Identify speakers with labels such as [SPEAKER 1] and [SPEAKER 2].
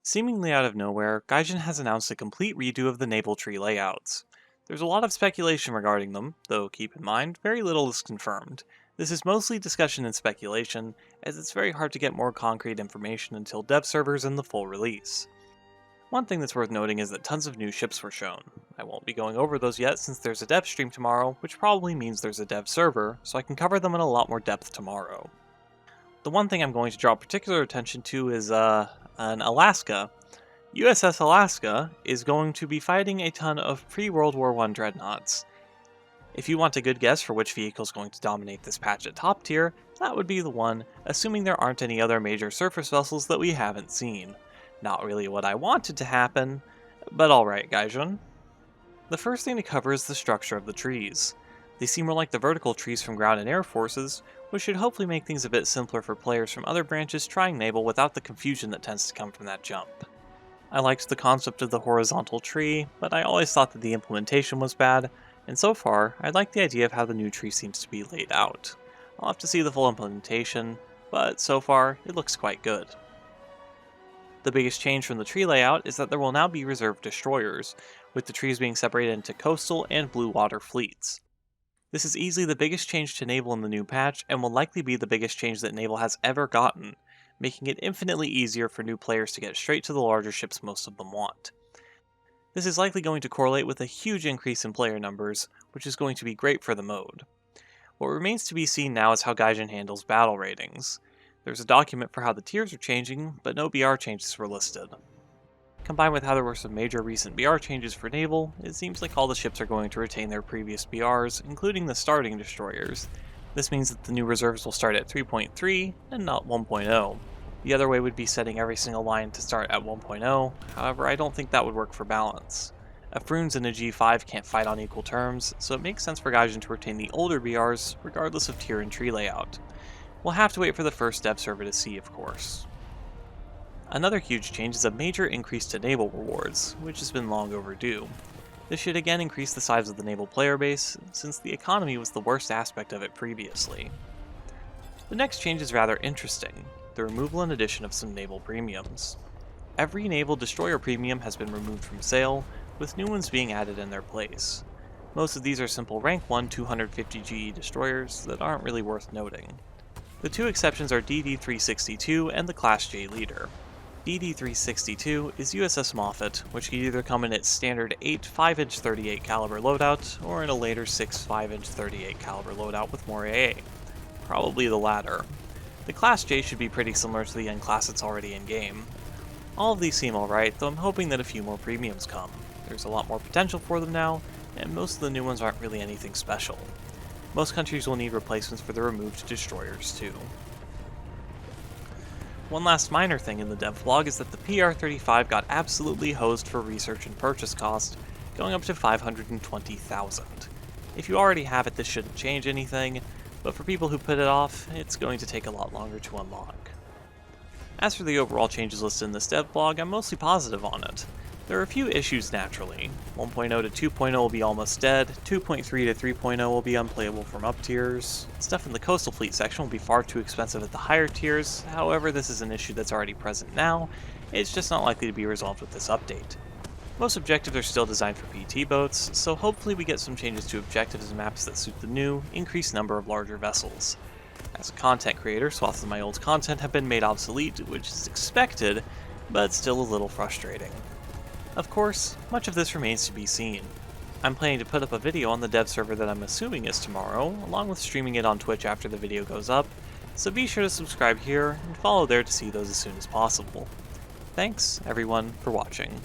[SPEAKER 1] Seemingly out of nowhere, Gaijin has announced a complete redo of the naval tree layouts. There's a lot of speculation regarding them, though keep in mind, very little is confirmed. This is mostly discussion and speculation, as it's very hard to get more concrete information until dev servers and the full release. One thing that's worth noting is that tons of new ships were shown. I won't be going over those yet since there's a dev stream tomorrow, which probably means there's a dev server, so I can cover them in a lot more depth tomorrow. The one thing I'm going to draw particular attention to is, an Alaska. USS Alaska is going to be fighting a ton of pre-World War I Dreadnoughts. If you want a good guess for which vehicle is going to dominate this patch at top tier, that would be the one, assuming there aren't any other major surface vessels that we haven't seen. Not really what I wanted to happen, but alright Gaijin. The first thing to cover is the structure of the trees. They seem more like the vertical trees from ground and air forces, which should hopefully make things a bit simpler for players from other branches trying naval without the confusion that tends to come from that jump. I liked the concept of the horizontal tree, but I always thought that the implementation was bad, and so far, I like the idea of how the new tree seems to be laid out. I'll have to see the full implementation, but so far, it looks quite good. The biggest change from the tree layout is that there will now be reserve destroyers, with the trees being separated into coastal and blue water fleets. This is easily the biggest change to Naval in the new patch, and will likely be the biggest change that Naval has ever gotten, making it infinitely easier for new players to get straight to the larger ships most of them want. This is likely going to correlate with a huge increase in player numbers, which is going to be great for the mode. What remains to be seen now is how Gaijin handles battle ratings. There's a document for how the tiers are changing, but no BR changes were listed. Combined with how there were some major recent BR changes for Naval, it seems like all the ships are going to retain their previous BRs, including the starting destroyers. This means that the new reserves will start at 3.3 and not 1.0. The other way would be setting every single line to start at 1.0, however I don't think that would work for balance. A Frunes and a G5 can't fight on equal terms, so it makes sense for Gaijin to retain the older BRs, regardless of tier and tree layout. We'll have to wait for the first dev server to see, of course. Another huge change is a major increase to Naval Rewards, which has been long overdue. This should again increase the size of the Naval player base, since the economy was the worst aspect of it previously. The next change is rather interesting, the removal and addition of some Naval premiums. Every Naval Destroyer premium has been removed from sale, with new ones being added in their place. Most of these are simple rank 1 250 GE destroyers that aren't really worth noting. The two exceptions are DD-362 and the Class J Leader. DD-362 is USS Moffett, which can either come in its standard 8 5-inch 38 caliber loadout, or in a later 6 5-inch 38 caliber loadout with more AA. Probably the latter. The Class J should be pretty similar to the N class that's already in-game. All of these seem alright, though I'm hoping that a few more premiums come. There's a lot more potential for them now, and most of the new ones aren't really anything special. Most countries will need replacements for the removed destroyers too. One last minor thing in the dev log is that the PR-35 got absolutely hosed for research and purchase cost, going up to 520,000. If you already have it, this shouldn't change anything, but for people who put it off, it's going to take a lot longer to unlock. As for the overall changes listed in this dev blog, I'm mostly positive on it. There are a few issues naturally. 1.0 to 2.0 will be almost dead, 2.3 to 3.0 will be unplayable from up tiers, stuff in the coastal fleet section will be far too expensive at the higher tiers, however this is an issue that's already present now, it's just not likely to be resolved with this update. Most objectives are still designed for PT boats, so hopefully we get some changes to objectives and maps that suit the new, increased number of larger vessels. As a content creator, swaths of my old content have been made obsolete, which is expected, but still a little frustrating. Of course, much of this remains to be seen. I'm planning to put up a video on the dev server that I'm assuming is tomorrow, along with streaming it on Twitch after the video goes up, so be sure to subscribe here and follow there to see those as soon as possible. Thanks, everyone, for watching.